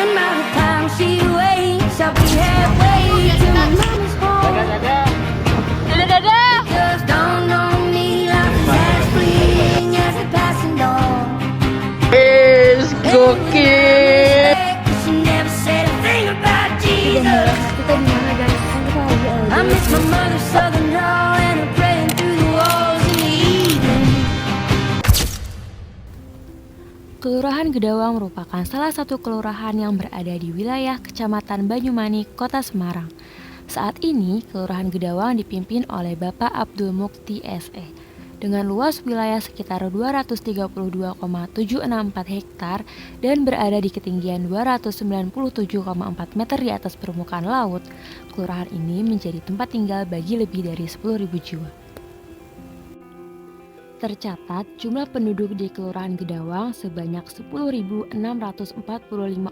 10 by the time she wakes, I'll be halfway to my mama's home. It just dawned on me like a fast fleeing as a passing dawn. Gokil. She never said a thing about Jesus. Kita di mana guys? Kan kita lagi I miss my mother's southern drawl and her praying through the walls in the evening. Kelurahan Gedawang merupakan salah satu kelurahan yang berada di wilayah Kecamatan Banyumanik, Kota Semarang. Saat ini, Kelurahan Gedawang dipimpin oleh Bapak Abdul Mukti SE. Dengan luas wilayah sekitar 232,764 hektar dan berada di ketinggian 297,4 meter di atas permukaan laut, kelurahan ini menjadi tempat tinggal bagi lebih dari 10.000 jiwa. Tercatat jumlah penduduk di Kelurahan Gedawang sebanyak 10.645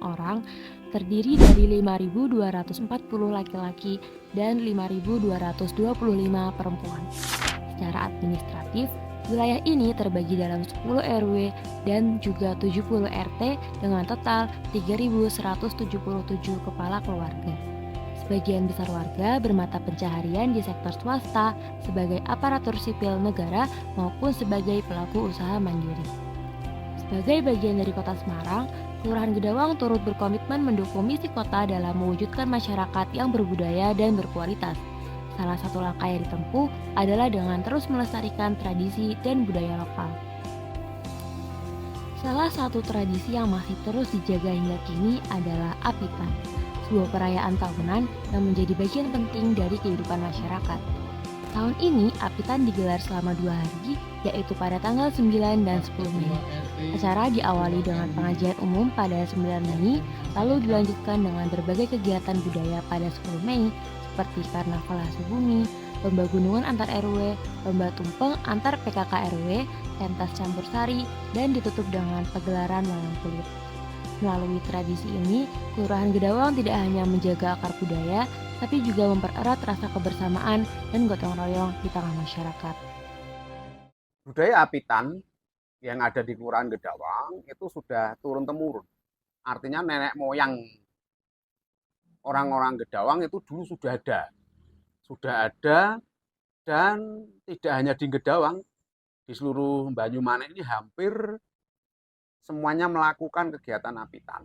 orang, terdiri dari 5.240 laki-laki dan 5.225 perempuan. Secara administratif, wilayah ini terbagi dalam 10 RW dan juga 70 RT dengan total 3.177 kepala keluarga. Sebagian besar warga bermata pencaharian di sektor swasta sebagai aparatur sipil negara maupun sebagai pelaku usaha mandiri. Sebagai bagian dari Kota Semarang, Kelurahan Gedawang turut berkomitmen mendukung misi kota dalam mewujudkan masyarakat yang berbudaya dan berkualitas. Salah satu langkah yang ditempuh adalah dengan terus melestarikan tradisi dan budaya lokal. Salah satu tradisi yang masih terus dijaga hingga kini adalah Apitan, sebuah perayaan tahunan yang menjadi bagian penting dari kehidupan masyarakat. Tahun ini Apitan digelar selama 2 hari, yaitu pada tanggal 9 dan 10 Mei. Acara diawali dengan pengajian umum pada 9 Mei, lalu dilanjutkan dengan berbagai kegiatan budaya pada 10 Mei, seperti karnaval hasil bumi, lomba gunungan antar RW, lomba tumpeng antar PKK RW, pentas campur sari, dan ditutup dengan pagelaran wayang kulit. Melalui tradisi ini, Kelurahan Gedawang tidak hanya menjaga akar budaya, tapi juga mempererat rasa kebersamaan dan gotong royong di tengah masyarakat. Budaya Apitan yang ada di Kelurahan Gedawang itu sudah turun-temurun. Artinya nenek moyang orang-orang Gedawang itu dulu sudah ada dan tidak hanya di Gedawang, di seluruh Banyumanik ini hampir semuanya melakukan kegiatan Apitan.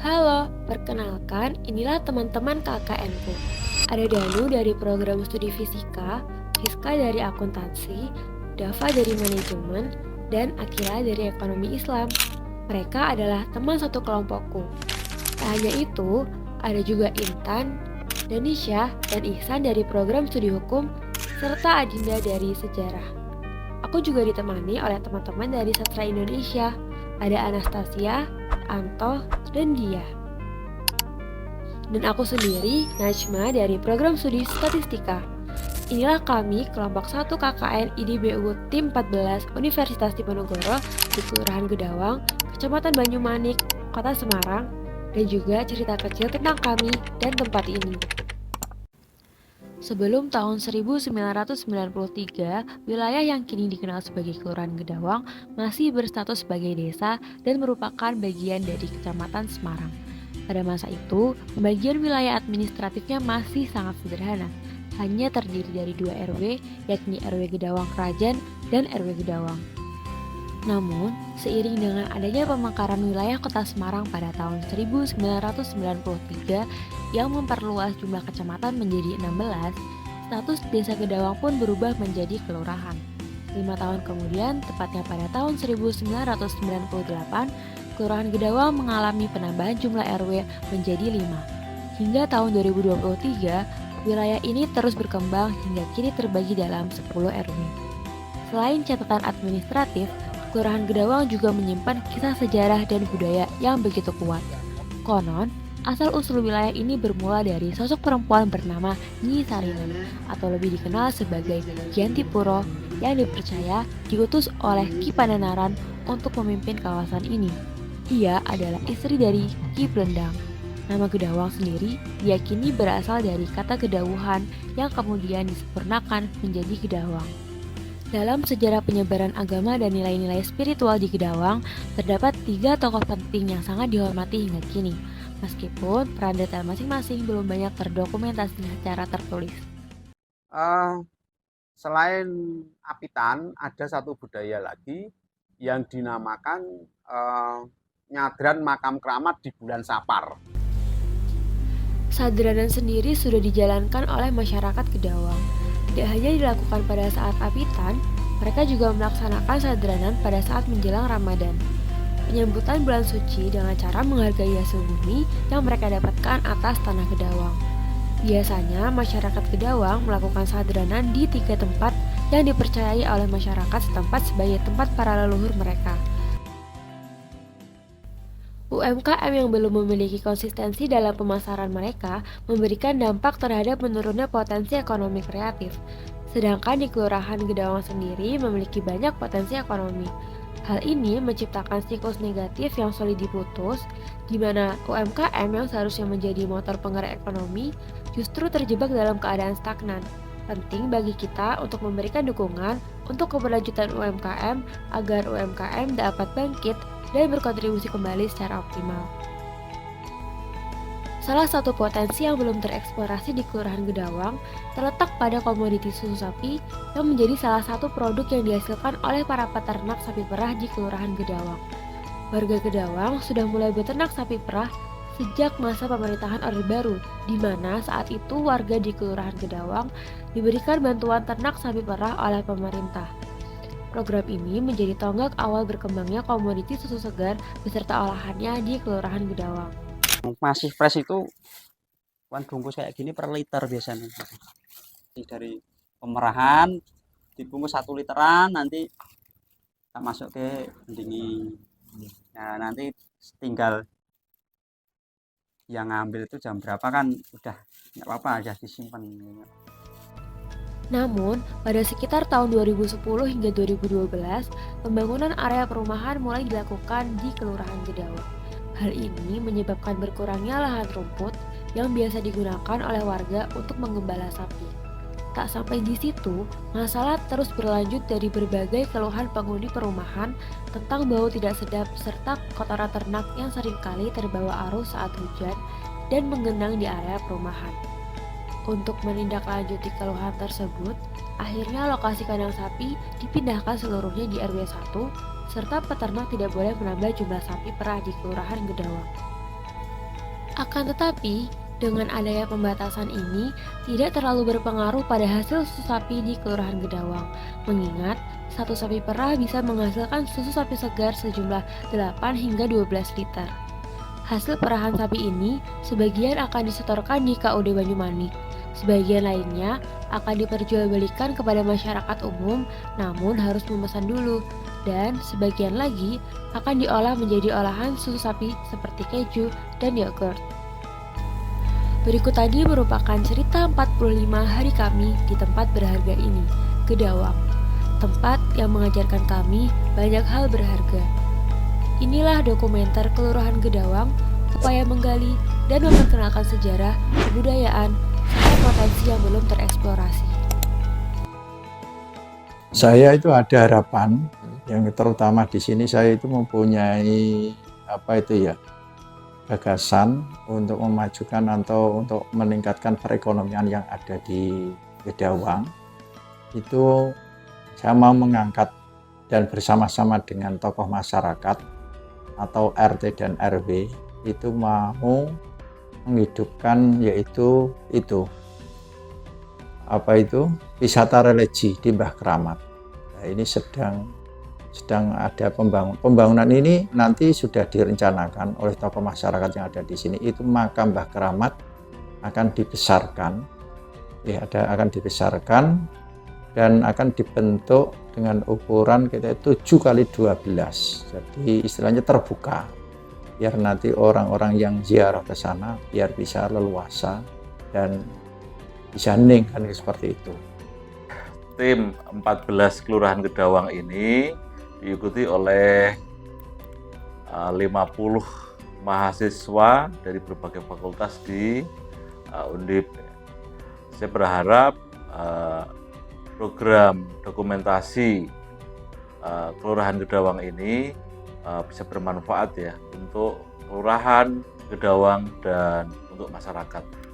Halo, perkenalkan inilah teman-teman KKNku. Ada Danu dari program studi fisika, Hiska dari akuntansi, Dava dari manajemen, dan Akila dari ekonomi Islam. Mereka adalah teman satu kelompokku. Tak hanya itu, ada juga Intan, Danisha, dan Ihsan dari program studi hukum, serta Adinda dari sejarah. Aku juga ditemani oleh teman-teman dari Sastra Indonesia. Ada Anastasia, Anto, dan Dia. Dan aku sendiri, Najma dari program studi statistika. Inilah kami, kelompok 1 KKN IDBU Tim 14 Universitas Diponegoro di Kelurahan Gedawang, Kecamatan Banyumanik, Kota Semarang, dan juga cerita kecil tentang kami dan tempat ini. Sebelum tahun 1993, wilayah yang kini dikenal sebagai Kelurahan Gedawang masih berstatus sebagai desa dan merupakan bagian dari Kecamatan Semarang. Pada masa itu, pembagian wilayah administratifnya masih sangat sederhana, hanya terdiri dari 2 RW, yakni RW Gedawang Krajan dan RW Gedawang. Namun, seiring dengan adanya pemekaran wilayah Kota Semarang pada tahun 1993 yang memperluas jumlah kecamatan menjadi 16, status Desa Gedawang pun berubah menjadi kelurahan. 5 tahun kemudian, tepatnya pada tahun 1998, Kelurahan Gedawang mengalami penambahan jumlah RW menjadi 5. Hingga tahun 2023, wilayah ini terus berkembang hingga kini terbagi dalam 10 RW. Selain catatan administratif, Kelurahan Gedawang juga menyimpan kisah sejarah dan budaya yang begitu kuat. Konon, asal-usul wilayah ini bermula dari sosok perempuan bernama Nyi Sarinah atau lebih dikenal sebagai Giyanti Puro yang dipercaya diutus oleh Ki Pandanaran untuk memimpin kawasan ini. Ia adalah istri dari Ki Blendang. Nama Gedawang sendiri diyakini berasal dari kata gedawuhan yang kemudian disempurnakan menjadi Gedawang. Dalam sejarah penyebaran agama dan nilai-nilai spiritual di Gedawang, terdapat 3 tokoh penting yang sangat dihormati hingga kini, meskipun peran detail masing-masing belum banyak terdokumentasi secara tertulis. Eh, Selain Apitan, ada satu budaya lagi yang dinamakan nyadran makam keramat di bulan Sapar. Sadranan sendiri sudah dijalankan oleh masyarakat Gedawang. Tidak hanya dilakukan pada saat Apitan, mereka juga melaksanakan sadranan pada saat menjelang Ramadan. Penyambutan bulan suci dengan cara menghargai hasil bumi yang mereka dapatkan atas tanah Gedawang. Biasanya masyarakat Gedawang melakukan sadranan di 3 tempat yang dipercayai oleh masyarakat setempat sebagai tempat para leluhur mereka. UMKM yang belum memiliki konsistensi dalam pemasaran mereka memberikan dampak terhadap menurunnya potensi ekonomi kreatif. Sedangkan di Kelurahan Gedawang sendiri memiliki banyak potensi ekonomi. Hal ini menciptakan siklus negatif yang sulit diputus, di mana UMKM yang seharusnya menjadi motor penggerak ekonomi justru terjebak dalam keadaan stagnan. Penting bagi kita untuk memberikan dukungan untuk keberlanjutan UMKM agar UMKM dapat bangkit dan berkontribusi kembali secara optimal. Salah satu potensi yang belum tereksplorasi di Kelurahan Gedawang terletak pada komoditi susu sapi yang menjadi salah satu produk yang dihasilkan oleh para peternak sapi perah di Kelurahan Gedawang. Warga Gedawang sudah mulai beternak sapi perah sejak masa pemerintahan Orde Baru, di mana saat itu warga di Kelurahan Gedawang diberikan bantuan ternak sapi perah oleh pemerintah. Program ini menjadi tonggak awal berkembangnya komoditi susu segar beserta olahannya di Kelurahan Gedawang. Masih fresh itu kan bungkus kayak gini per liter biasanya. Dari pemerahan dibungkus 1 literan, nanti kita masuk ke pendingin. Nah, nanti tinggal yang ngambil itu jam berapa kan udah nggak apa-apa, aja disimpan. Namun, pada sekitar tahun 2010 hingga 2012, pembangunan area perumahan mulai dilakukan di Kelurahan Gedawang. Hal ini menyebabkan berkurangnya lahan rumput yang biasa digunakan oleh warga untuk menggembala sapi. Tak sampai di situ, masalah terus berlanjut dari berbagai keluhan penghuni perumahan tentang bau tidak sedap serta kotoran ternak yang seringkali terbawa arus saat hujan dan menggenang di area perumahan. Untuk menindaklanjuti keluhan tersebut, akhirnya lokasi kandang sapi dipindahkan seluruhnya di RW 1, serta peternak tidak boleh menambah jumlah sapi perah di Kelurahan Gedawang. Akan tetapi, dengan adanya pembatasan ini tidak terlalu berpengaruh pada hasil susu sapi di Kelurahan Gedawang, mengingat satu sapi perah bisa menghasilkan susu sapi segar sejumlah 8 hingga 12 liter. Hasil perahan sapi ini sebagian akan disetorkan di KUD Banyumanik, sebagian lainnya akan diperjualbelikan kepada masyarakat umum namun harus memesan dulu, dan sebagian lagi akan diolah menjadi olahan susu sapi seperti keju dan yogurt. Berikut tadi merupakan cerita 45 hari kami di tempat berharga ini, Gedawang, tempat yang mengajarkan kami banyak hal berharga. Inilah dokumenter Kelurahan Gedawang, upaya menggali dan memperkenalkan sejarah, kebudayaan, serta potensi yang belum tereksplorasi. Saya itu ada harapan, yang terutama di sini saya itu mempunyai gagasan untuk memajukan atau untuk meningkatkan perekonomian yang ada di Gedawang. Itu saya mau mengangkat dan bersama-sama dengan tokoh masyarakat atau RT dan RW itu mau menghidupkan yaitu wisata religi di Mbah Keramat. Nah, ini sedang ada pembangunan ini nanti sudah direncanakan oleh tokoh masyarakat yang ada di sini. Itu makam Mbah Keramat akan dibesarkan, akan dibesarkan dan akan dibentuk dengan ukuran kita 7x12. Jadi istilahnya terbuka, biar nanti orang-orang yang ziarah ke sana biar bisa leluasa dan bisa hening kan seperti itu. Tim 14 Kelurahan Gedawang ini diikuti oleh 50 mahasiswa dari berbagai fakultas di Undip. Saya berharap program dokumentasi Kelurahan Gedawang ini bisa bermanfaat ya untuk kelurahan Gedawang dan untuk masyarakat.